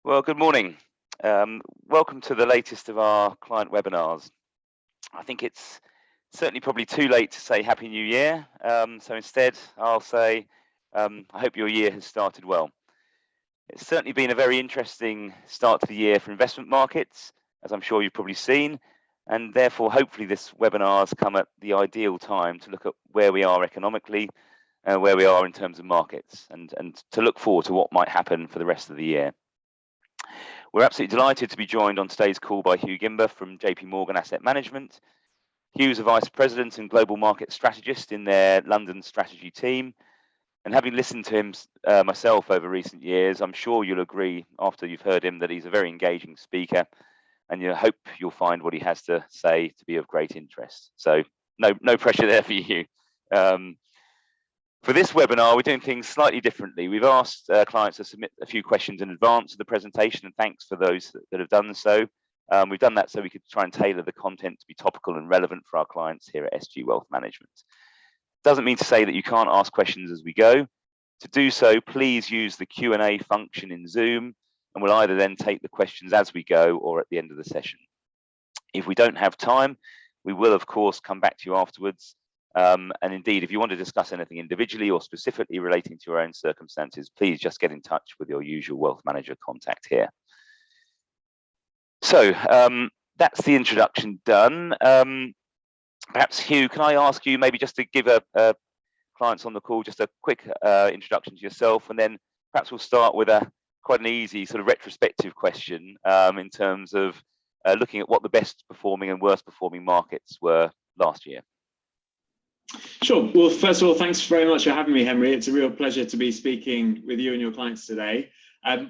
Well, good morning. Welcome to the latest of our client webinars. I think it's certainly probably too late to say Happy New Year. So instead, I'll say I hope your year has started well. It's certainly been a very interesting start to the year for investment markets, as I'm sure you've probably seen. And therefore, hopefully this webinar has come at the ideal time to look at where we are economically, where we are in terms of markets, and to look forward to what might happen for the rest of the year. We're absolutely delighted to be joined on today's call by Hugh Gimber from JPM Asset Management. Hugh's a Vice President and Global Market Strategist in their London strategy team. And having listened to him myself over recent years, I'm sure you'll agree after you've heard him that he's a very engaging speaker, and I hope you'll find what he has to say to be of great interest. So no pressure there for you. For this webinar, we're doing things slightly differently. We've asked clients to submit a few questions in advance of the presentation, and thanks for those that have done so. We've done that so we could try and tailor the content to be topical and relevant for our clients here at SG Wealth Management. Doesn't mean to say that you can't ask questions as we go. To do so, please use the Q&A function in Zoom, and we'll either then take the questions as we go or at the end of the session. If we don't have time, we will, of course, come back to you afterwards. And indeed, if you want to discuss anything individually or specifically relating to your own circumstances, please just get in touch with your usual wealth manager contact here. So that's the introduction done. Perhaps, Hugh, can I ask you maybe just to give clients on the call just a quick introduction to yourself, and then perhaps we'll start with quite an easy sort of retrospective question in terms of looking at what the best performing and worst performing markets were last year. Sure. Well, first of all, thanks very much for having me, Henry. It's a real pleasure to be speaking with you and your clients today.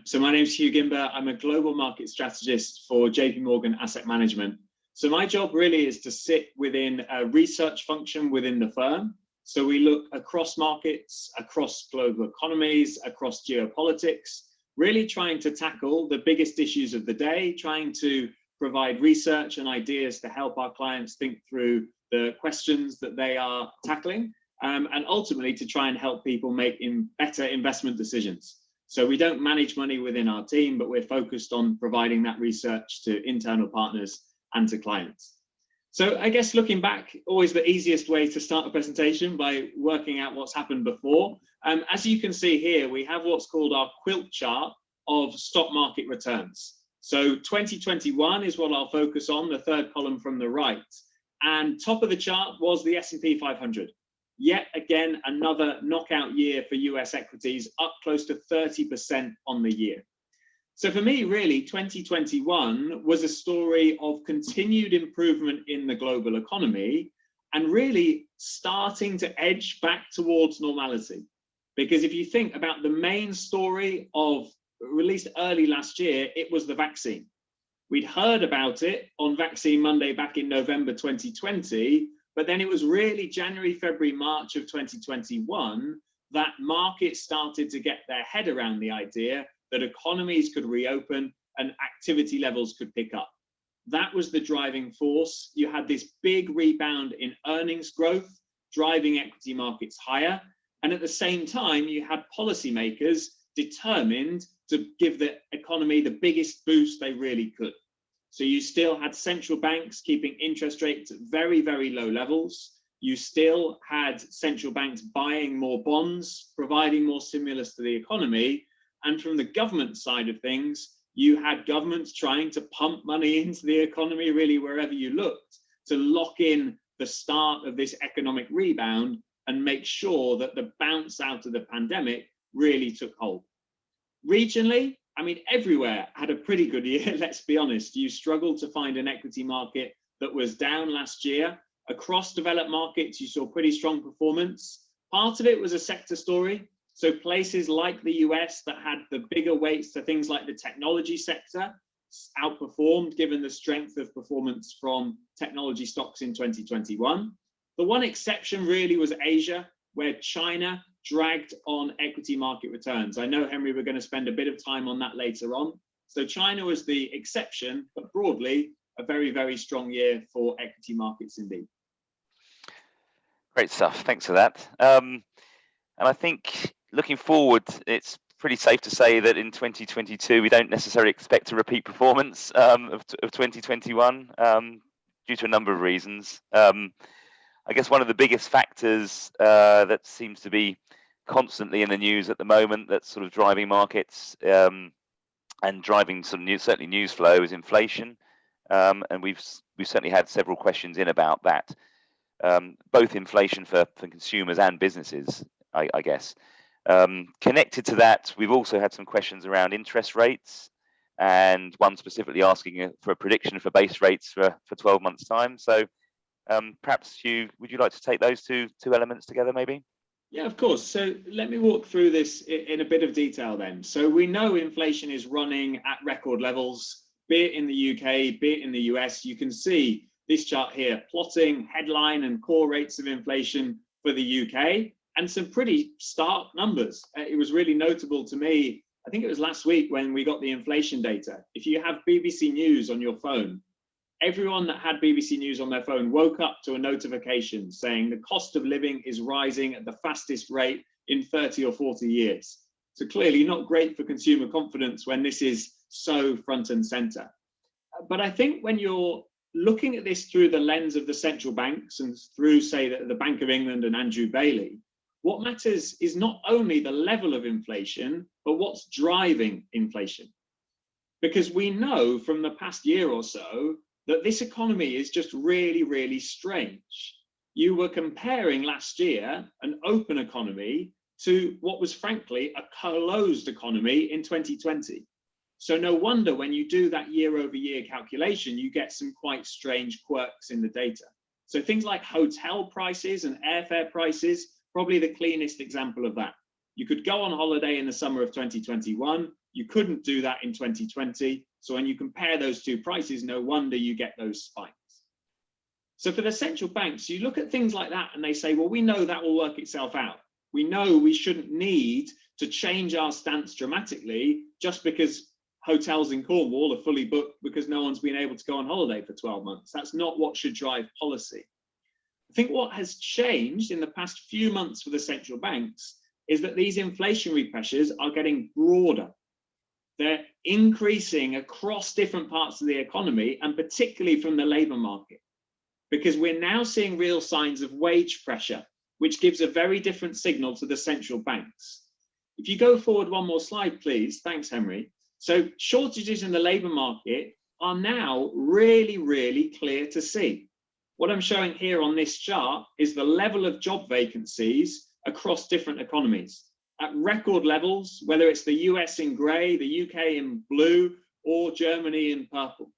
So my name is Hugh Gimber. I'm a global market strategist for JPM Asset Management. So my job really is to sit within a research function within the firm. So we look across markets, across global economies, across geopolitics, really trying to tackle the biggest issues of the day, trying to provide research and ideas to help our clients think through the questions that they are tackling, and ultimately to try and help people make better investment decisions. So we don't manage money within our team, but we're focused on providing that research to internal partners and to clients. So I guess looking back, always the easiest way to start a presentation by working out what's happened before. As you can see here, we have what's called our quilt chart of stock market returns. So 2021 is what I'll focus on, the third column from the right. And top of the chart was the S&P 500. Yet again, another knockout year for US equities, up close to 30% on the year. So for me, really, 2021 was a story of continued improvement in the global economy and really starting to edge back towards normality. Because if you think about the main story of released early last year, it was the vaccine. We'd heard about it on Vaccine Monday back in November 2020, but then it was really January, February, March of 2021 that markets started to get their head around the idea that economies could reopen and activity levels could pick up. That was the driving force. You had this big rebound in earnings growth, driving equity markets higher. And at the same time, you had policymakers determined to give the economy the biggest boost they really could. So you still had central banks keeping interest rates at very, very low levels. You still had central banks buying more bonds, providing more stimulus to the economy. And from the government side of things, you had governments trying to pump money into the economy really wherever you looked to lock in the start of this economic rebound and make sure that the bounce out of the pandemic really took hold. Regionally, I mean, everywhere had a pretty good year, let's be honest. You struggled to find an equity market that was down last year. Across developed markets, you saw pretty strong performance. Part of it was a sector story. So places like the US that had the bigger weights to things like the technology sector outperformed given the strength of performance from technology stocks in 2021. The one exception really was Asia, where China dragged on equity market returns. I know, Henry, we're going to spend a bit of time on that later on. So China was the exception, but broadly, a very, very strong year for equity markets indeed. Great stuff. Thanks for that. And I think looking forward, it's pretty safe to say that in 2022 we don't necessarily expect a repeat performance of 2021 due to a number of reasons. I guess one of the biggest factors that seems to be constantly in the news at the moment that's sort of driving markets and driving some certainly news flow is inflation, and we've certainly had several questions in about that, both inflation for consumers and businesses, I guess. Connected to that, we've also had some questions around interest rates, and one specifically asking for a prediction for base rates for 12 months' time. So perhaps, Hugh, would you like to take those two elements together, maybe? Yeah, of course. So let me walk through this in a bit of detail then. So we know inflation is running at record levels, be it in the UK, be it in the US. You can see this chart here, plotting headline and core rates of inflation for the UK, and some pretty stark numbers. It was really notable to me, I think it was last week when we got the inflation data. If you have BBC News on your phone, everyone that had BBC News on their phone woke up to a notification saying the cost of living is rising at the fastest rate in 30 or 40 years. So clearly not great for consumer confidence when this is so front and center. But I think when you're looking at this through the lens of the central banks and through, say, the Bank of England and Andrew Bailey, what matters is not only the level of inflation, but what's driving inflation. Because we know from the past year or so that this economy is just really, really strange. You were comparing last year an open economy to what was frankly a closed economy in 2020. So no wonder when you do that year-over-year calculation, you get some quite strange quirks in the data. So things like hotel prices and airfare prices, probably the cleanest example of that. You could go on holiday in the summer of 2021. You couldn't do that in 2020. So when you compare those two prices, no wonder you get those spikes. So for the central banks, you look at things like that and they say, well, we know that will work itself out. We know we shouldn't need to change our stance dramatically just because hotels in Cornwall are fully booked because no one's been able to go on holiday for 12 months. That's not what should drive policy. I think what has changed in the past few months for the central banks is that these inflationary pressures are getting broader. They're increasing across different parts of the economy, and particularly from the labour market, because we're now seeing real signs of wage pressure, which gives a very different signal to the central banks. If you go forward one more slide, please. Thanks, Henry. So shortages in the labour market are now really, really clear to see. What I'm showing here on this chart is the level of job vacancies across different economies at record levels, whether it's the US in grey, the UK in blue, or Germany in purple.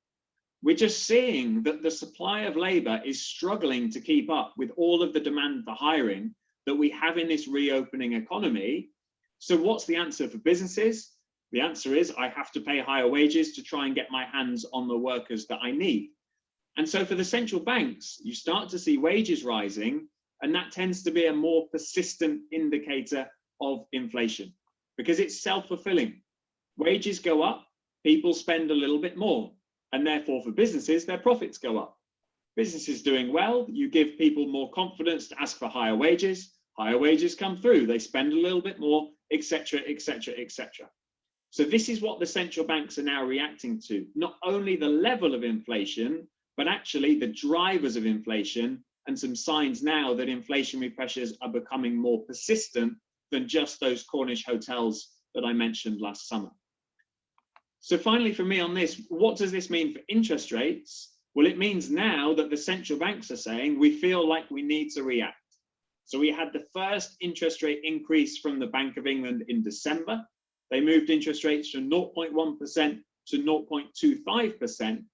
We're just seeing that the supply of labour is struggling to keep up with all of the demand for hiring that we have in this reopening economy. So what's the answer for businesses? The answer is I have to pay higher wages to try and get my hands on the workers that I need. And so for the central banks, you start to see wages rising, and that tends to be a more persistent indicator of inflation because it's self-fulfilling. Wages go up, people spend a little bit more, and therefore for businesses, their profits go up. Businesses doing well, you give people more confidence to ask for higher wages come through, they spend a little bit more, etc., etc., etc. So this is what the central banks are now reacting to, not only the level of inflation, but actually the drivers of inflation, and some signs now that inflationary pressures are becoming more persistent than just those Cornish hotels that I mentioned last summer. So finally for me on this, what does this mean for interest rates? Well, it means now that the central banks are saying we feel like we need to react. So we had the first interest rate increase from the Bank of England in December. They moved interest rates from 0.1% to 0.25%.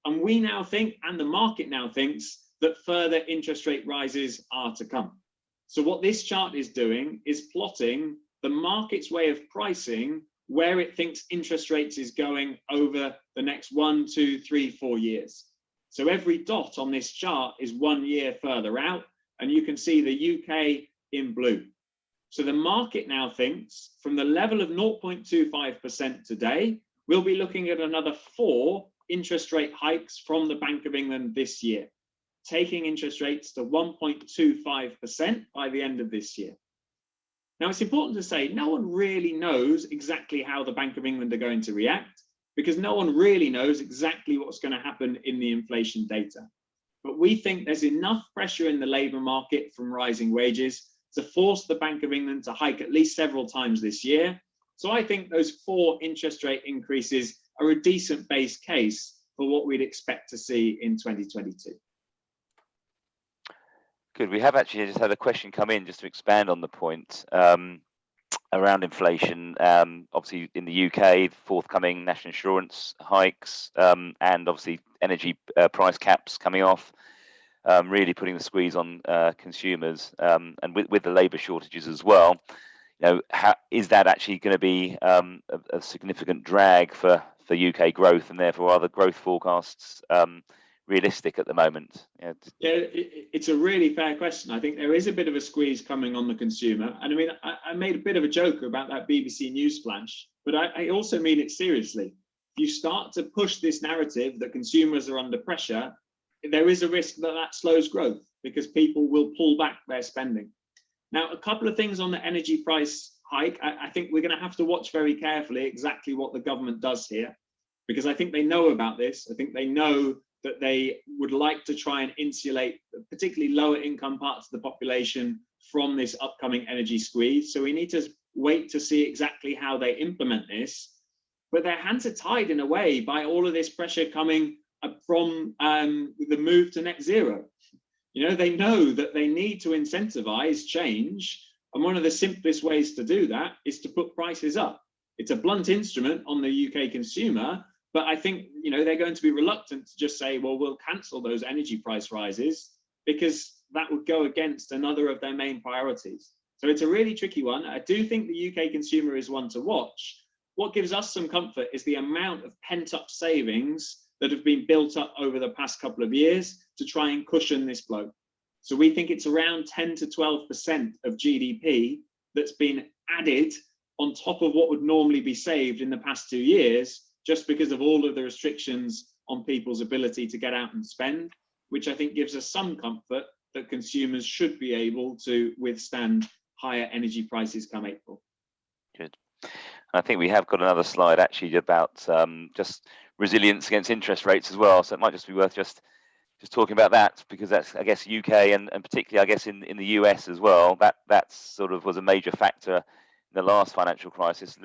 And we now think, and the market now thinks, that further interest rate rises are to come. So what this chart is doing is plotting the market's way of pricing where it thinks interest rates is going over the next 1, 2, 3, 4 years. So every dot on this chart is 1 year further out, and you can see the UK in blue. So the market now thinks from the level of 0.25% today, we'll be looking at another 4 interest rate hikes from the Bank of England this year, taking interest rates to 1.25% by the end of this year. Now, it's important to say no one really knows exactly how the Bank of England are going to react, because no one really knows exactly what's going to happen in the inflation data. But we think there's enough pressure in the labour market from rising wages to force the Bank of England to hike at least several times this year. So I think those 4 interest rate increases are a decent base case for what we'd expect to see in 2022. Good. We have actually just had a question come in just to expand on the point around inflation. Obviously, in the UK, forthcoming national insurance hikes and obviously energy price caps coming off, really putting the squeeze on consumers, and with the labour shortages as well. How is that actually going to be a significant drag for UK growth, and therefore are the growth forecasts realistic at the moment? Yeah, it's a really fair question. I think there is a bit of a squeeze coming on the consumer. And I mean, I made a bit of a joke about that BBC News flash, but I also mean it seriously. If you start to push this narrative that consumers are under pressure, there is a risk that that slows growth because people will pull back their spending. Now, a couple of things on the energy price hike. I think we're going to have to watch very carefully exactly what the government does here, because I think they know about this. I think they know that they would like to try and insulate particularly lower income parts of the population from this upcoming energy squeeze. So we need to wait to see exactly how they implement this. But their hands are tied in a way by all of this pressure coming from the move to net zero. They know that they need to incentivize change. And one of the simplest ways to do that is to put prices up. It's a blunt instrument on the UK consumer, but I think they're going to be reluctant to just say, well, we'll cancel those energy price rises, because that would go against another of their main priorities. So it's a really tricky one. I do think the UK consumer is one to watch. What gives us some comfort is the amount of pent-up savings that have been built up over the past couple of years to try and cushion this blow. So we think it's around 10 to 12% of GDP that's been added on top of what would normally be saved in the past 2 years, just because of all of the restrictions on people's ability to get out and spend, which I think gives us some comfort that consumers should be able to withstand higher energy prices come April. Good. I think we have got another slide actually about just resilience against interest rates as well. So it might just be worth just talking about that, because that's, I guess, UK and particularly, I guess, in the US as well. That sort of was a major factor in the last financial crisis.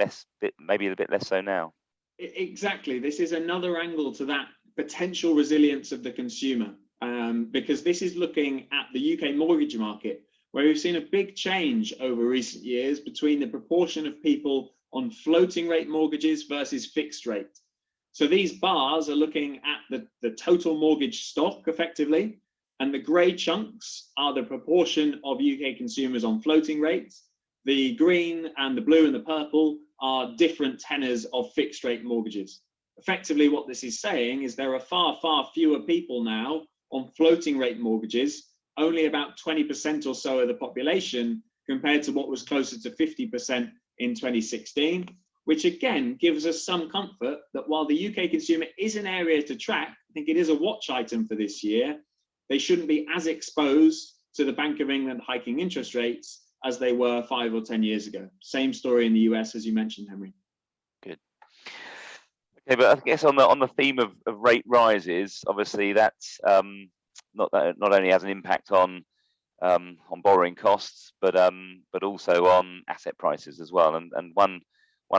Maybe a bit less so now. Exactly. This is another angle to that potential resilience of the consumer, because this is looking at the UK mortgage market, where we've seen a big change over recent years between the proportion of people on floating rate mortgages versus fixed rate. So these bars are looking at the total mortgage stock effectively, and the grey chunks are the proportion of UK consumers on floating rates. The green and the blue and the purple are different tenors of fixed rate mortgages. Effectively, what this is saying is there are far, far fewer people now on floating rate mortgages, only about 20% or so of the population, compared to what was closer to 50% in 2016, which again gives us some comfort that while the UK consumer is an area to track, I think it is a watch item for this year, they shouldn't be as exposed to the Bank of England hiking interest rates as they were 5 or 10 years ago. Same story in the US, as you mentioned, Henry. Good. Okay, but I guess on the theme of rate rises, obviously that's not only has an impact on borrowing costs, but also on asset prices as well. And one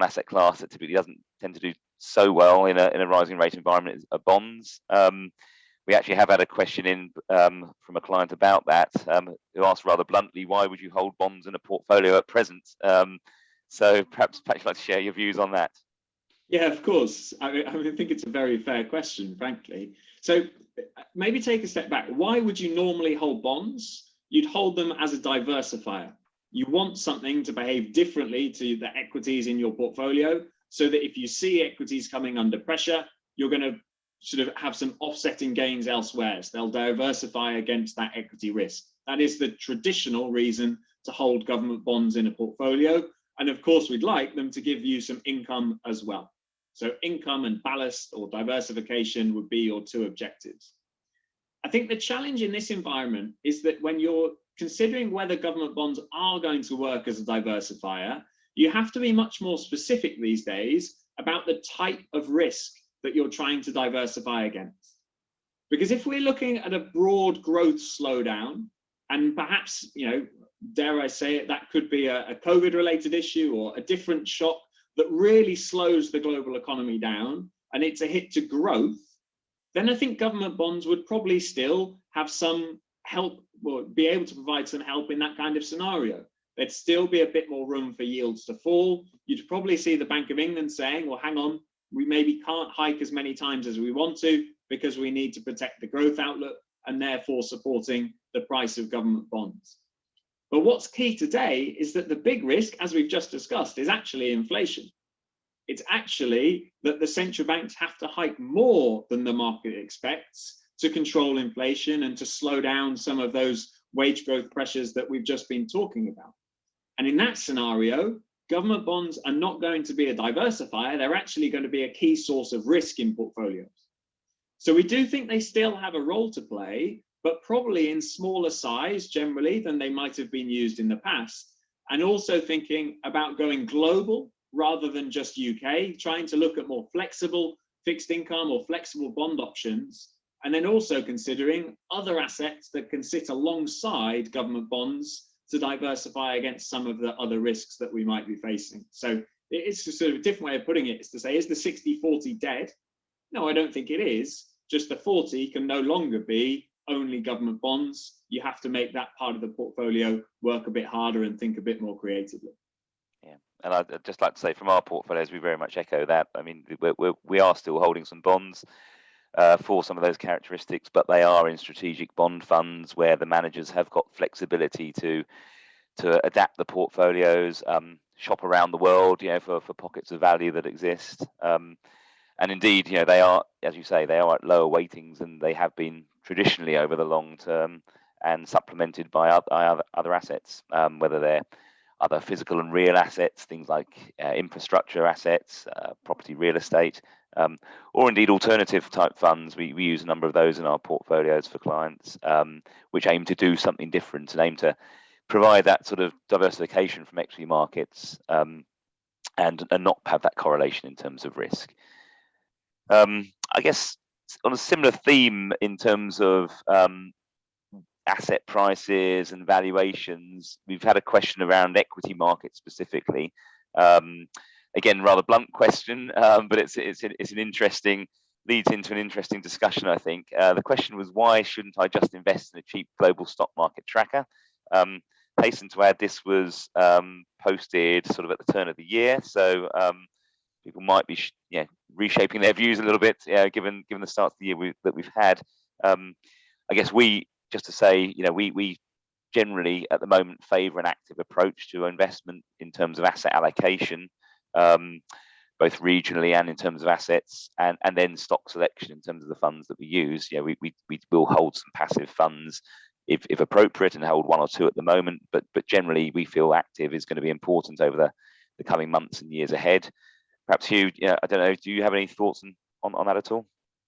asset class that typically doesn't tend to do so well in a rising rate environment are bonds. We actually have had a question in from a client about that, who asked rather bluntly, why would you hold bonds in a portfolio at present? So perhaps you'd like to share your views on that. Yeah, of course. I think it's a very fair question, frankly. So maybe take a step back. Why would you normally hold bonds? You'd hold them as a diversifier. You want something to behave differently to the equities in your portfolio, so that if you see equities coming under pressure, you're going to sort of have some offsetting gains elsewhere. So they'll diversify against that equity risk. That is the traditional reason to hold government bonds in a portfolio. And of course, we'd like them to give you some income as well. So income and ballast or diversification would be your two objectives. I think the challenge in this environment is that when you're considering whether government bonds are going to work as a diversifier, you have to be much more specific these days about the type of risk that you're trying to diversify against. Because if we're looking at a broad growth slowdown, and perhaps, dare I say it, that could be a COVID-related issue or a different shock that really slows the global economy down, and it's a hit to growth, then I think government bonds would probably still have some help, or be able to provide some help in that kind of scenario. There'd still be a bit more room for yields to fall. You'd probably see the Bank of England saying, well, hang on, we maybe can't hike as many times as we want to because we need to protect the growth outlook, and therefore supporting the price of government bonds. But what's key today is that the big risk, as we've just discussed, is actually inflation. It's actually that the central banks have to hike more than the market expects to control inflation and to slow down some of those wage growth pressures that we've just been talking about. And in that scenario, government bonds are not going to be a diversifier. They're actually going to be a key source of risk in portfolios. So we do think they still have a role to play, but probably in smaller size generally than they might have been used in the past. And also thinking about going global rather than just UK, trying to look at more flexible fixed income or flexible bond options, and then also considering other assets that can sit alongside government bonds to diversify against some of the other risks that we might be facing. So it's a sort of a different way of putting it, is to say, is the 60-40 dead? No, I don't think it is. Just the 40 can no longer be only government bonds. You have to make that part of the portfolio work a bit harder and think a bit more creatively. Yeah, and I'd just like to say from our portfolios, we very much echo that. I mean, we are still holding some bonds for some of those characteristics, but they are in strategic bond funds where the managers have got flexibility to adapt the portfolios, shop around the world, for pockets of value that exist. And indeed, they are, as you say, they are at lower weightings than they have been traditionally over the long term, and supplemented by other assets, whether they're other physical and real assets, things like infrastructure assets, property, real estate, or indeed alternative type funds. We use a number of those in our portfolios for clients, which aim to do something different and aim to provide that sort of diversification from equity markets, and not have that correlation in terms of risk. I guess on a similar theme in terms of asset prices and valuations, we've had a question around equity markets specifically. Again, rather blunt question, but it's an interesting, leads into an interesting discussion, I think. The question was, why shouldn't I just invest in a cheap global stock market tracker? Hasten to add, this was posted sort of at the turn of the year, so people might be reshaping their views a little bit, given the start of the year that we've had. I guess we generally at the moment favour an active approach to investment in terms of asset allocation, both regionally and in terms of assets, and then stock selection in terms of the funds that we use. We will hold some passive funds if appropriate, and hold one or two at the moment, but generally we feel active is going to be important over the coming months and years ahead. Perhaps Hugh, I don't know, do you have any thoughts on that at all?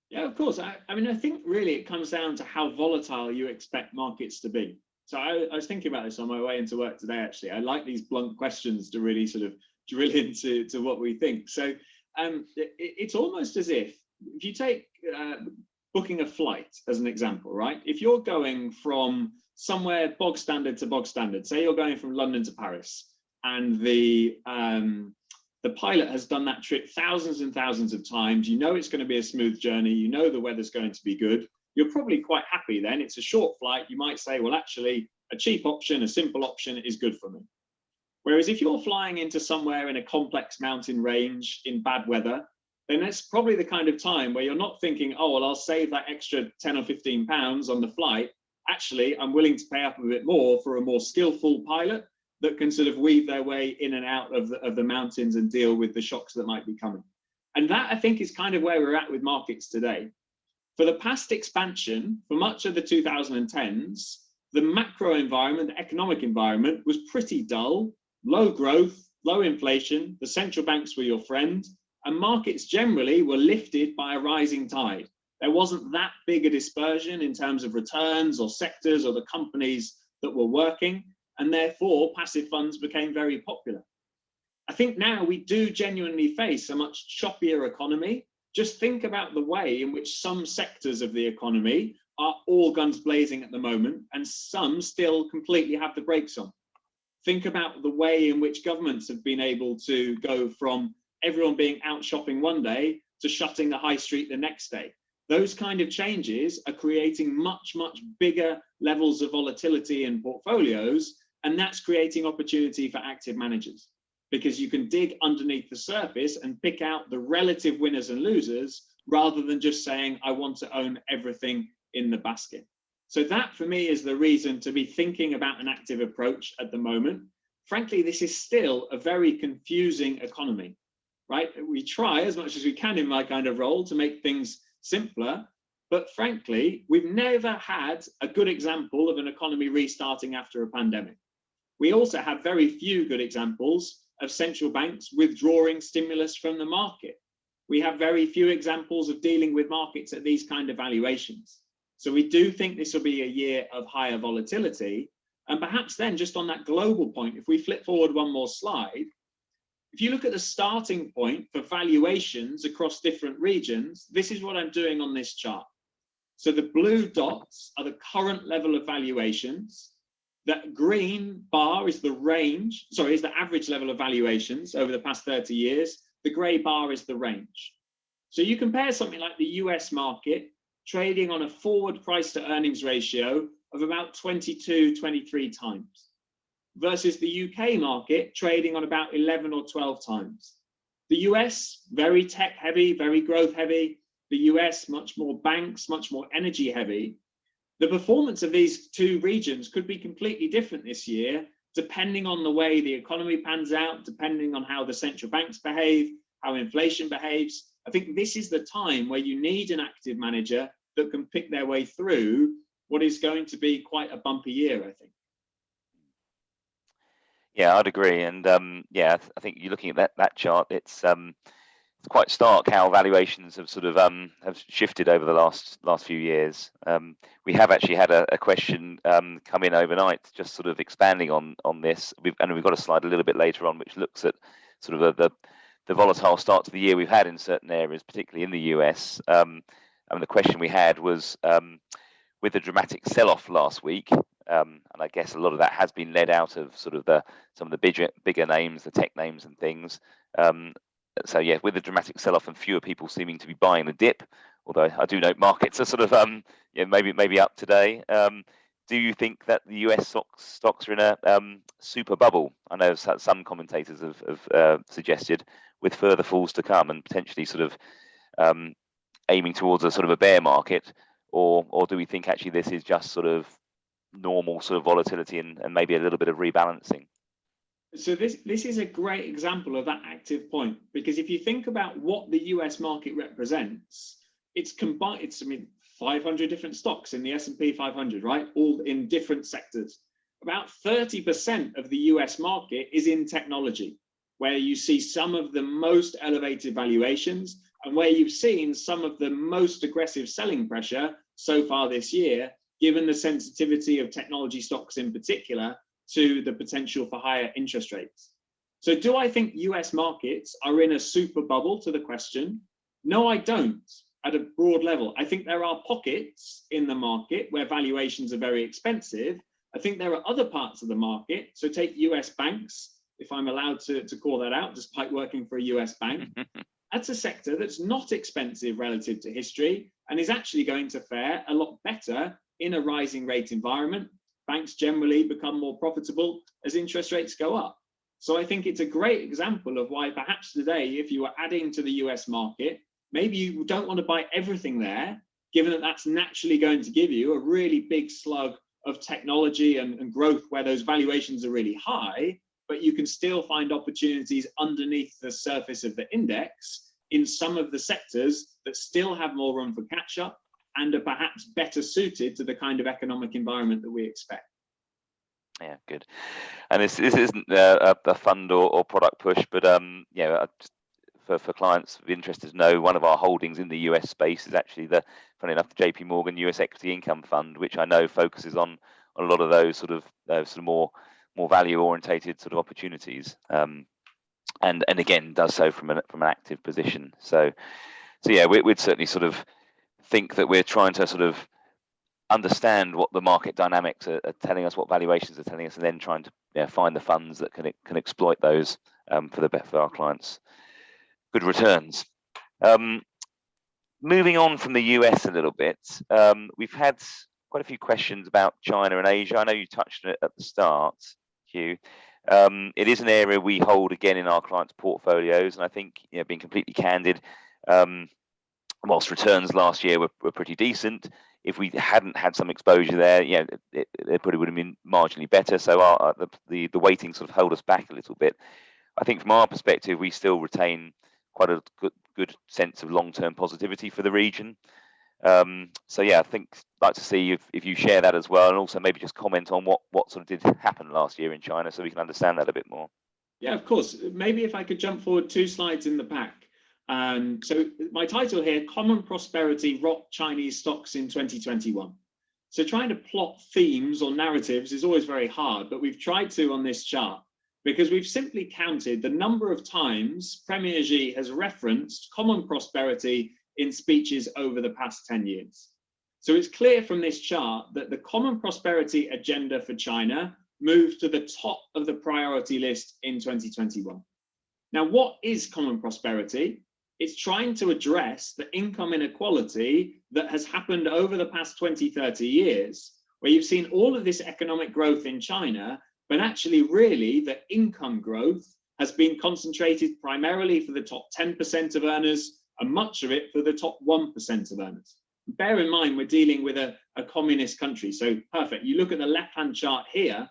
Yeah, of course. I mean, I think really it comes down to how volatile you expect markets to be. So I was thinking about this on my way into work today, actually. I like these blunt questions to really sort of drill into what we think. So it's almost as if you take booking a flight as an example, right? If you're going from somewhere bog standard to bog standard, say you're going from London to Paris, and the pilot has done that trip thousands and thousands of times. You know it's going to be a smooth journey. You know the weather's going to be good. You're probably quite happy then. It's a short flight. You might say, well, actually, a cheap option, a simple option is good for me. Whereas if you're flying into somewhere in a complex mountain range in bad weather, then that's probably the kind of time where you're not thinking, oh, well, I'll save that extra 10 or 15 pounds on the flight. Actually, I'm willing to pay up a bit more for a more skillful pilot that can sort of weave their way in and out of the mountains and deal with the shocks that might be coming. And that, I think, is kind of where we're at with markets today. For the past expansion, for much of the 2010s, the macro environment, the economic environment was pretty dull, low growth, low inflation, the central banks were your friend, and markets generally were lifted by a rising tide. There wasn't that big a dispersion in terms of returns or sectors or the companies that were working, and therefore passive funds became very popular. I think now we do genuinely face a much choppier economy. Just think about the way in which some sectors of the economy are all guns blazing at the moment, and some still completely have the brakes on. Think about the way in which governments have been able to go from everyone being out shopping one day to shutting the high street the next day. Those kind of changes are creating much, much bigger levels of volatility in portfolios, and that's creating opportunity for active managers, because you can dig underneath the surface and pick out the relative winners and losers rather than just saying, I want to own everything in the basket. So that for me is the reason to be thinking about an active approach at the moment. Frankly, this is still a very confusing economy, right? We try as much as we can in my kind of role to make things simpler, but frankly, we've never had a good example of an economy restarting after a pandemic. We also have very few good examples of central banks withdrawing stimulus from the market. We have very few examples of dealing with markets at these kind of valuations. So we do think this will be a year of higher volatility. And perhaps then, just on that global point, if we flip forward one more slide, if you look at the starting point for valuations across different regions, this is what I'm doing on this chart. So the blue dots are the current level of valuations. That green bar is the range, sorry, is the average level of valuations over the past 30 years. The gray bar is the range. So you compare something like the US market trading on a forward price to earnings ratio of about 22, 23 times versus the UK market trading on about 11 or 12 times. The US, very tech heavy, very growth heavy. The US, much more banks, much more energy heavy. The performance of these two regions could be completely different this year, depending on the way the economy pans out, depending on how the central banks behave, how inflation behaves. I think this is the time where you need an active manager that can pick their way through what is going to be quite a bumpy year, I think. Yeah, I'd agree. And yeah, I think you're looking at that chart. It's quite stark how valuations have sort of have shifted over the last few years. We have actually had a question come in overnight, just sort of expanding on this. We've got a slide a little bit later on, which looks at sort of the volatile start to the year we've had in certain areas, particularly in the US. And the question we had was, with the dramatic sell-off last week, and I guess a lot of that has been led out of sort of some of the bigger names, the tech names and things. So yeah, with the dramatic sell-off and fewer people seeming to be buying the dip, although I do note markets are sort of yeah, maybe up today. Do you think that the US stocks are in a super bubble? I know some commentators have suggested with further falls to come and potentially sort of aiming towards a sort of a bear market, or do we think actually this is just sort of normal sort of volatility and maybe a little bit of rebalancing? So this is a great example of that active point, because if you think about what the US market represents, it's combined, it's 500 different stocks in the S&P 500, right? All in different sectors. About 30% of the US market is in technology, where you see some of the most elevated valuations and where you've seen some of the most aggressive selling pressure so far this year, given the sensitivity of technology stocks in particular to the potential for higher interest rates. So do I think US markets are in a super bubble, to the question? No, I don't, at a broad level. I think there are pockets in the market where valuations are very expensive. I think there are other parts of the market. So take US banks, if I'm allowed to call that out, despite working for a US bank. That's a sector that's not expensive relative to history and is actually going to fare a lot better in a rising rate environment. Banks generally become more profitable as interest rates go up. So I think it's a great example of why perhaps today, if you are adding to the US market, maybe you don't want to buy everything there, given that that's naturally going to give you a really big slug of technology and growth where those valuations are really high, but you can still find opportunities underneath the surface of the index in some of the sectors that still have more room for catch up and are perhaps better suited to the kind of economic environment that we expect. Yeah, good. And this isn't a fund or product push, but yeah, for clients interested to know, one of our holdings in the US space is actually funny enough, the JPM US Equity Income Fund, which I know focuses on a lot of those sort of more value orientated sort of opportunities, and again does so from an active position. So yeah, we'd certainly sort of think that we're trying to sort of understand what the market dynamics are telling us, what valuations are telling us, and then trying to find the funds that can exploit those for our clients. Good returns. Moving on from the US a little bit, we've had quite a few questions about China and Asia. I know you touched on it at the start, Hugh. It is an area we hold again in our clients' portfolios, and I think, being completely candid, whilst returns last year were pretty decent, if we hadn't had some exposure there, it probably would have been marginally better. So the weighting sort of held us back a little bit. I think from our perspective, we still retain quite a good sense of long-term positivity for the region. So yeah, I think I'd like to see if you share that as well, and also maybe just comment on what sort of did happen last year in China, so we can understand that a bit more. Yeah, of course. Maybe if I could jump forward 2 slides in the pack. So my title here, Common Prosperity Rocked Chinese Stocks in 2021. So trying to plot themes or narratives is always very hard, but we've tried to on this chart, because we've simply counted the number of times Premier Xi has referenced common prosperity in speeches over the past 10 years. So it's clear from this chart that the common prosperity agenda for China moved to the top of the priority list in 2021. Now, what is common prosperity? It's trying to address the income inequality that has happened over the past 20, 30 years, where you've seen all of this economic growth in China, but actually really the income growth has been concentrated primarily for the top 10% of earners, and much of it for the top 1% of earners. Bear in mind, we're dealing with a communist country, so perfect. You look at the left-hand chart here,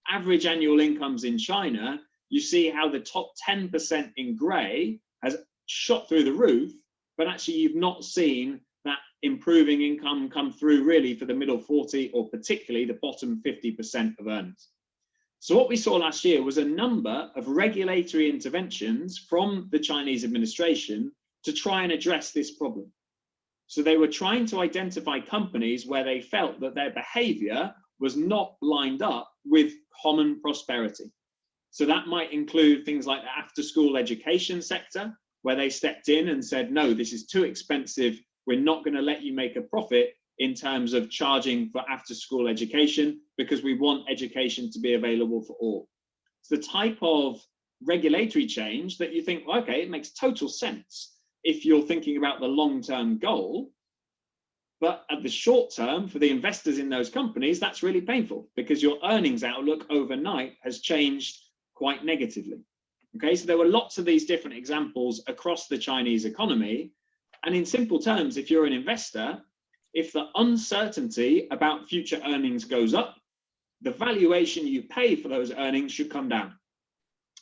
average annual incomes in China, you see how the top 10% in grey has shot through the roof, but actually you've not seen that improving income come through really for the middle 40 or particularly the bottom 50% of earners. So what we saw last year was a number of regulatory interventions from the Chinese administration to try and address this problem. So they were trying to identify companies where they felt that their behavior was not lined up with common prosperity. So that might include things like the after-school education sector, where they stepped in and said, no, this is too expensive. We're not going to let you make a profit in terms of charging for after-school education, because we want education to be available for all. It's the type of regulatory change that you think, well, okay, it makes total sense if you're thinking about the long-term goal. But at the short term, for the investors in those companies, that's really painful, because your earnings outlook overnight has changed quite negatively. Okay, so there were lots of these different examples across the Chinese economy. And in simple terms, if you're an investor, if the uncertainty about future earnings goes up, the valuation you pay for those earnings should come down.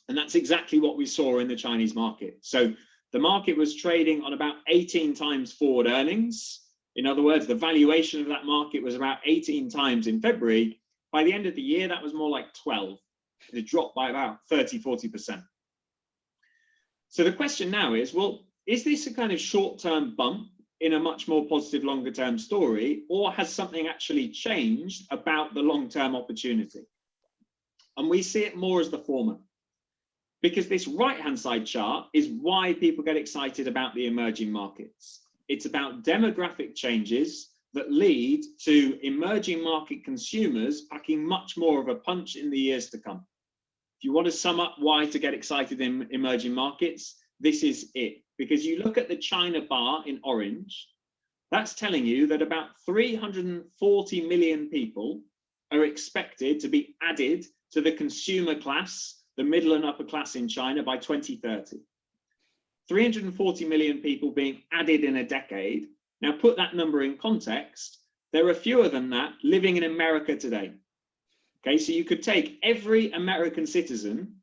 And that's exactly what we saw in the Chinese market. So the market was trading on about 18 times forward earnings. In other words, the valuation of that market was about 18 times in February. By the end of the year, that was more like 12. It dropped by about 30, 40%. So the question now is, well, is this a kind of short-term bump in a much more positive longer-term story, or has something actually changed about the long-term opportunity? And we see it more as the former, because this right-hand side chart is why people get excited about the emerging markets. It's about demographic changes that lead to emerging market consumers packing much more of a punch in the years to come. If you want to sum up why to get excited in emerging markets, this is it. Because you look at the China bar in orange, that's telling you that about 340 million people are expected to be added to the consumer class, the middle and upper class in China by 2030. 340 million people being added in a decade. Now put that number in context, there are fewer than that living in America today. Okay, so you could take every American citizen,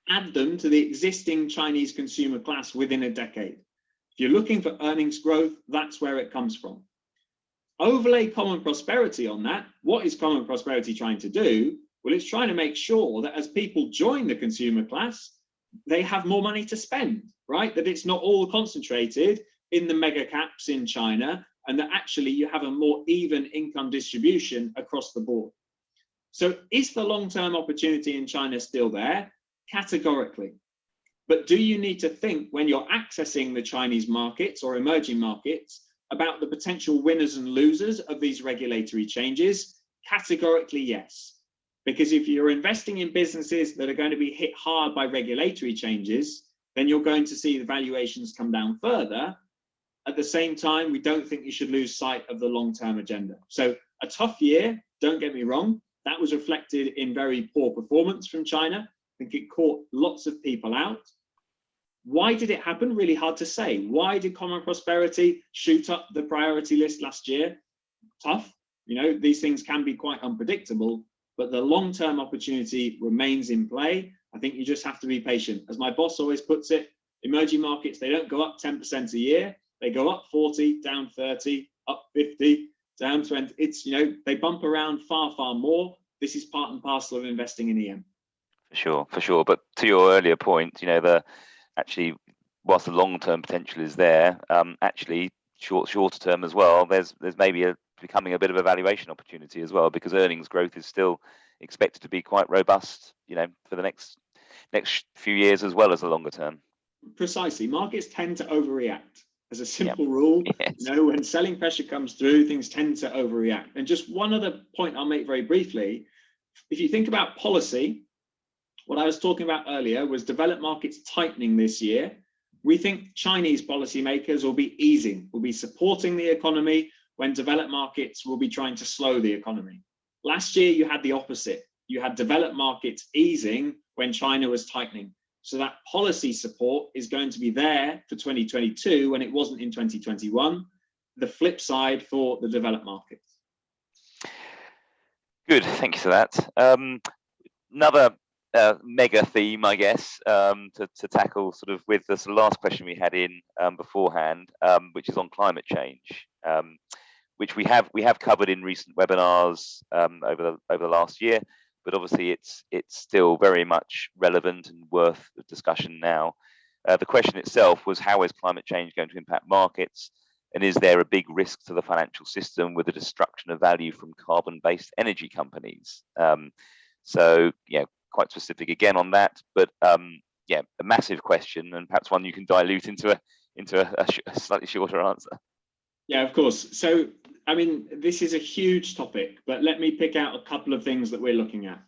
add them to the existing Chinese consumer class within a decade. If you're looking for earnings growth, that's where it comes from. Overlay common prosperity on that. What is common prosperity trying to do? Well, it's trying to make sure that as people join the consumer class, they have more money to spend, right? That it's not all concentrated in the mega caps in China and that actually you have a more even income distribution across the board. So is the long-term opportunity in China still there? Categorically. But do you need to think when you're accessing the Chinese markets or emerging markets about the potential winners and losers of these regulatory changes? Categorically, yes. Because if you're investing in businesses that are going to be hit hard by regulatory changes, then you're going to see the valuations come down further. At the same time, we don't think you should lose sight of the long-term agenda. So a tough year, don't get me wrong, that was reflected in very poor performance from China. I think it caught lots of people out. Why did it happen? Really hard to say. Why did common prosperity shoot up the priority list last year? Tough. You know, these things can be quite unpredictable, but the long-term opportunity remains in play. I think you just have to be patient. As my boss always puts it, emerging markets, they don't go up 10% a year. They go up 40, down 30, up 50, down 20. It's, you know, they bump around far, far more. This is part and parcel of investing in EM. For sure. But to your earlier point, you know, actually, whilst the long-term potential is there, actually shorter term as well, there's maybe becoming a bit of a valuation opportunity as well, because earnings growth is still expected to be quite robust, you know, for the next few years as well as the longer term. Precisely. Markets tend to overreact. As a simple rule, yes. You know, when selling pressure comes through, things tend to overreact. And just one other point I'll make very briefly, if you think about policy, what I was talking about earlier was developed markets tightening this year. We think Chinese policymakers will be easing, will be supporting the economy when developed markets will be trying to slow the economy. Last year, you had the opposite. You had developed markets easing when China was tightening. So that policy support is going to be there for 2022 when it wasn't in 2021. The flip side for the developed markets. Good, thank you for that. Another mega theme, I guess, to tackle sort of with the last question we had in beforehand, which is on climate change, which we have covered in recent webinars over the last year. But obviously it's still very much relevant and worth the discussion now. The question itself was, how is climate change going to impact markets? And is there a big risk to the financial system with the destruction of value from carbon-based energy companies? So, yeah, quite specific again on that, but yeah, a massive question, and perhaps one you can dilute into a slightly shorter answer. Yeah, of course. So, I mean, this is a huge topic, but let me pick out a couple of things that we're looking at.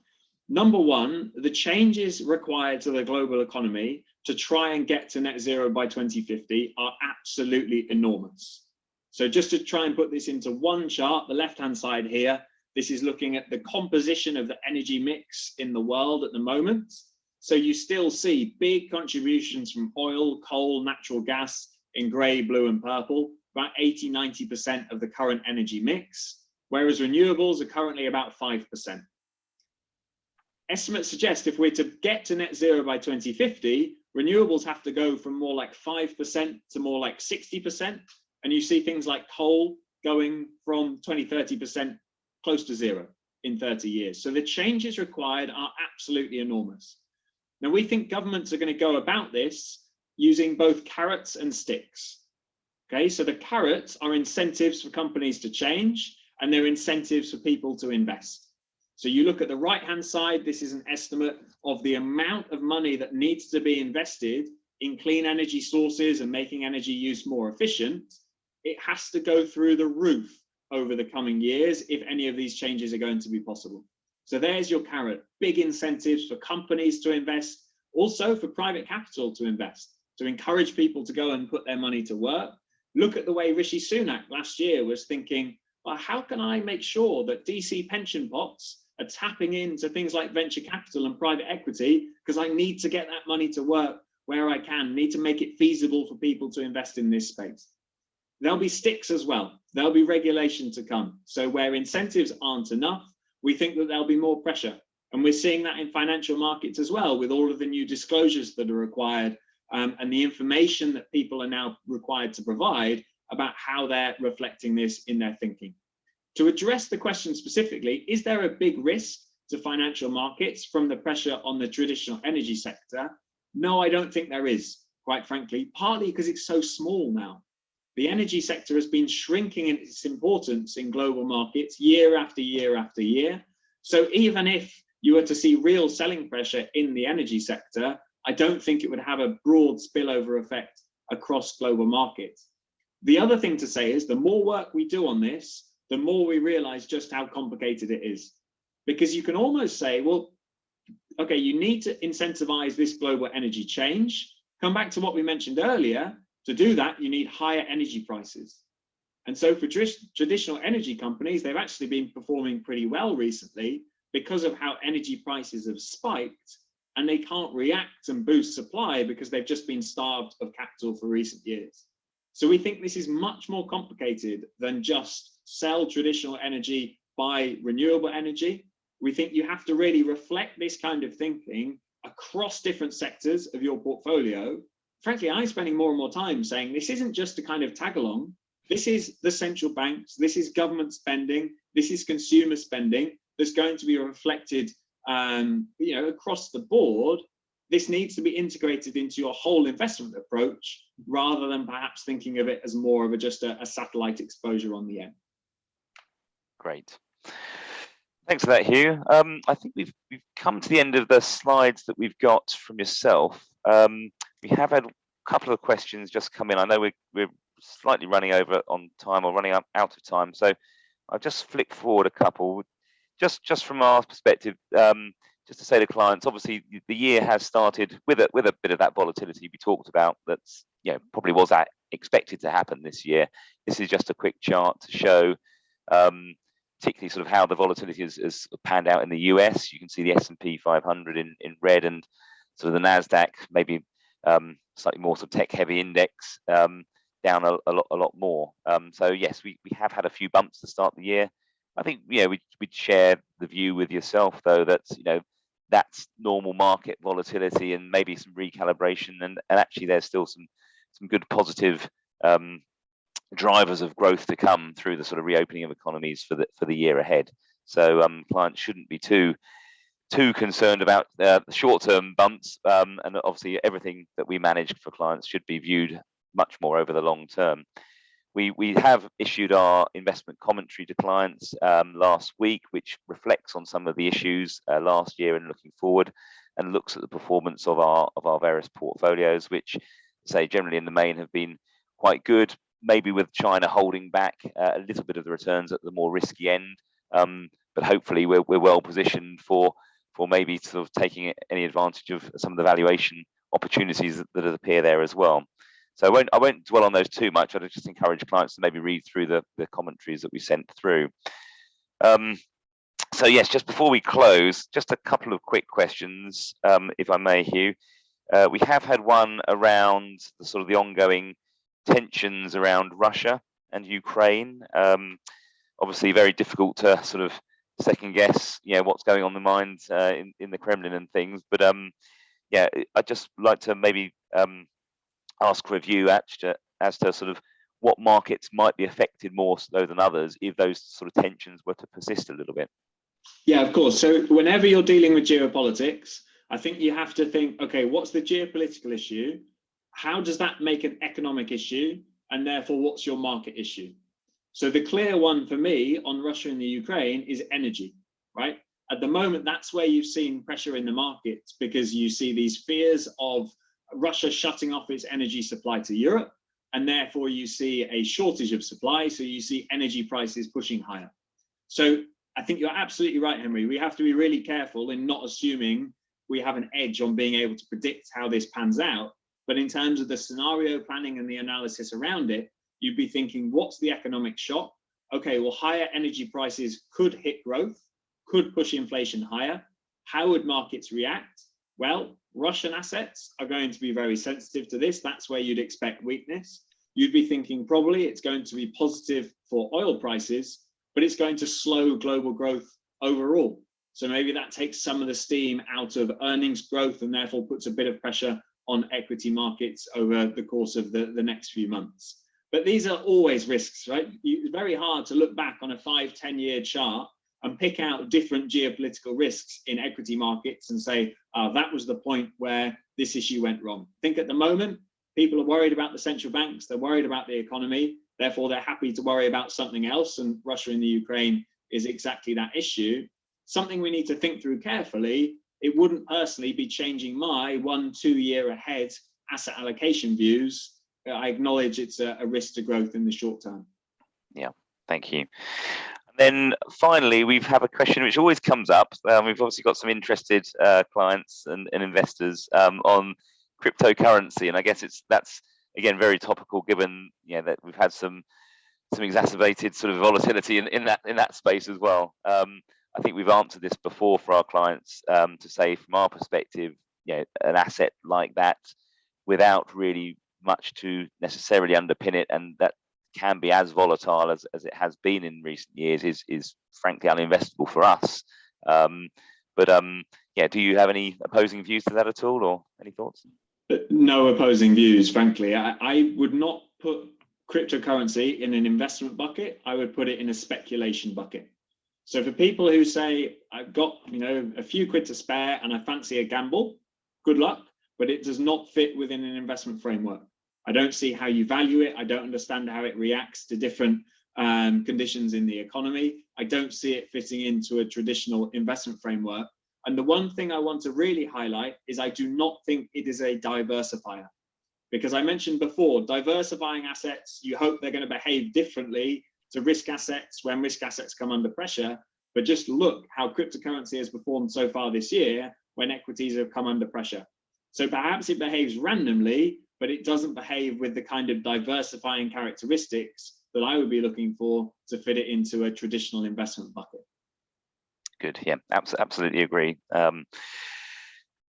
Number one, the changes required to the global economy to try and get to net zero by 2050 are absolutely enormous. So just to try and put this into one chart, the left-hand side here, this is looking at the composition of the energy mix in the world at the moment. So you still see big contributions from oil, coal, natural gas in gray, blue, and purple, about 80–90% of the current energy mix, whereas renewables are currently about 5%. Estimates suggest if we're to get to net zero by 2050, renewables have to go from more like 5% to more like 60%. And you see things like coal going from 20–30% close to zero in 30 years. So the changes required are absolutely enormous. Now, we think governments are going to go about this using both carrots and sticks. Okay, so the carrots are incentives for companies to change, and they're incentives for people to invest. So you look at the right-hand side, this is an estimate of the amount of money that needs to be invested in clean energy sources and making energy use more efficient. It has to go through the roof over the coming years if any of these changes are going to be possible. So there's your carrot, big incentives for companies to invest, also for private capital to invest, to encourage people to go and put their money to work. Look at the way Rishi Sunak last year was thinking, well, how can I make sure that DC pension pots are tapping into things like venture capital and private equity, because I need to get that money to work where I can, need to make it feasible for people to invest in this space. There'll be sticks as well. There'll be regulation to come. So where incentives aren't enough, we think that there'll be more pressure. And we're seeing that in financial markets as well, with all of the new disclosures that are required and the information that people are now required to provide about how they're reflecting this in their thinking. To address the question specifically, is there a big risk to financial markets from the pressure on the traditional energy sector? No, I don't think there is, quite frankly, partly because it's so small now. the energy sector has been shrinking in its importance in global markets year after year after year. So even if you were to see real selling pressure in the energy sector, I don't think it would have a broad spillover effect across global markets. The other thing to say is the more work we do on this, the more we realize just how complicated it is. Because you can almost say, well, okay, you need to incentivize this global energy change. Come back to what we mentioned earlier. To do that, you need higher energy prices. And so for traditional energy companies, they've actually been performing pretty well recently because of how energy prices have spiked, and they can't react and boost supply because they've just been starved of capital for recent years. So we think this is much more complicated than just sell traditional energy, buy renewable energy. We think you have to really reflect this kind of thinking across different sectors of your portfolio. Frankly, I'm spending more and more time saying this isn't just a kind of tag along. This is the central banks, this is government spending, this is consumer spending that's going to be reflected across the board. This needs to be integrated into your whole investment approach rather than perhaps thinking of it as more of just a satellite exposure on the end. Great. Thanks for that, Hugh. I think we've come to the end of the slides that we've got from yourself. We have had a couple of questions just come in. I know we're slightly running over on time or running out of time, so I'll just flick forward a couple. Just from our perspective, just to say to clients, obviously the year has started with a bit of that volatility we talked about. That's probably was expected to happen this year. This is just a quick chart to show particularly sort of how the volatility has panned out in the US. You can see the S&P 500 in red, and sort of the NASDAQ, maybe slightly more sort of tech heavy index, down a lot more. So yes, we have had a few bumps to start the year. I think we'd share the view with yourself though that that's normal market volatility and maybe some recalibration, and actually there's still some good positive drivers of growth to come through the sort of reopening of economies for the year ahead. So clients shouldn't be too concerned about the short-term bumps, and obviously everything that we manage for clients should be viewed much more over the long term. We have issued our investment commentary to clients last week, which reflects on some of the issues last year and looking forward, and looks at the performance of our various portfolios, which say generally in the main have been quite good, maybe with China holding back a little bit of the returns at the more risky end, but hopefully we're well positioned for maybe sort of taking any advantage of some of the valuation opportunities that appear there as well. So I won't dwell on those too much. I'd just encourage clients to maybe read through the commentaries that we sent through. So yes, just before we close, just a couple of quick questions, if I may, Hugh. We have had one around the sort of the ongoing tensions around Russia and Ukraine. Obviously very difficult to sort of second guess, what's going on in the mind in the Kremlin and things. But yeah, I'd just like to maybe ask for a view as to sort of what markets might be affected more so than others if those sort of tensions were to persist a little bit. Yeah, of course. So whenever you're dealing with geopolitics, I think you have to think, okay, what's the geopolitical issue? How does that make an economic issue? And therefore, what's your market issue? So the clear one for me on Russia and the Ukraine is energy, right? At the moment, that's where you've seen pressure in the markets, because you see these fears of Russia shutting off its energy supply to Europe, and therefore you see a shortage of supply, so you see energy prices pushing higher. So I think you're absolutely right, Henry. We have to be really careful in not assuming we have an edge on being able to predict how this pans out. But in terms of the scenario planning and the analysis around it, you'd be thinking, what's the economic shock? Okay, well, higher energy prices could hit growth, could push inflation higher. How would markets react? Well, Russian assets are going to be very sensitive to this. That's where you'd expect weakness. You'd be thinking probably it's going to be positive for oil prices, but it's going to slow global growth overall. So maybe that takes some of the steam out of earnings growth and therefore puts a bit of pressure on equity markets over the course of the next few months. But these are always risks, right? It's very hard to look back on a 5-10 year chart and pick out different geopolitical risks in equity markets and say, that was the point where this issue went wrong. I think at the moment, People are worried about the central banks, they're worried about the economy, therefore they're happy to worry about something else, and Russia and the Ukraine is exactly that issue. Something we need to think through carefully. It wouldn't personally be changing my 1-2 year ahead asset allocation views. I acknowledge it's a risk to growth in the short term. Yeah, thank you. Then finally, we have a question which always comes up. We've obviously got some interested clients and investors on cryptocurrency, and I guess that's again very topical, given that we've had some exacerbated sort of volatility in that space as well. I think we've answered this before for our clients to say, from our perspective, an asset like that, without really much to necessarily underpin it, and that can be as volatile as it has been in recent years, is frankly uninvestable for us. Do you have any opposing views to that at all, or any thoughts? No opposing views, frankly. I would not put cryptocurrency in an investment bucket. I would put it in a speculation bucket. So for people who say, I've got a few quid to spare and I fancy a gamble, good luck, but it does not fit within an investment framework. I don't see how you value it. I don't understand how it reacts to different conditions in the economy. I don't see it fitting into a traditional investment framework. And the one thing I want to really highlight is I do not think it is a diversifier. Because I mentioned before, diversifying assets, you hope they're going to behave differently to risk assets when risk assets come under pressure. But just look how cryptocurrency has performed so far this year when equities have come under pressure. So perhaps it behaves randomly, but it doesn't behave with the kind of diversifying characteristics that I would be looking for to fit it into a traditional investment bucket. Good, yeah, absolutely agree.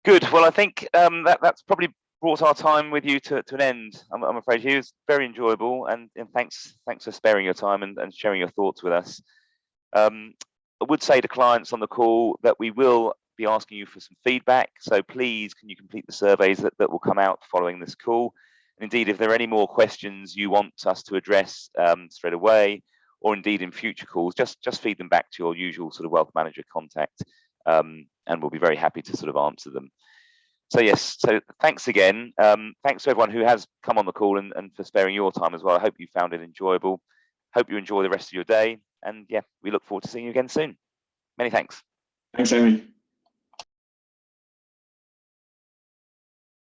Good, well, I think that's probably brought our time with you to an end. I'm afraid, Hugh. It's very enjoyable, and thanks for sparing your time and sharing your thoughts with us. I would say to clients on the call that we will be asking you for some feedback, so please can you complete the surveys that will come out following this call. And indeed, if there are any more questions you want us to address straight away, or indeed in future calls, just feed them back to your usual sort of wealth manager contact, and we'll be very happy to sort of answer them. So yes, so thanks again. Thanks to everyone who has come on the call and for sparing your time as well. I hope you found it enjoyable. Hope you enjoy the rest of your day. And yeah, we look forward to seeing you again soon. Many thanks. Thanks, Amy.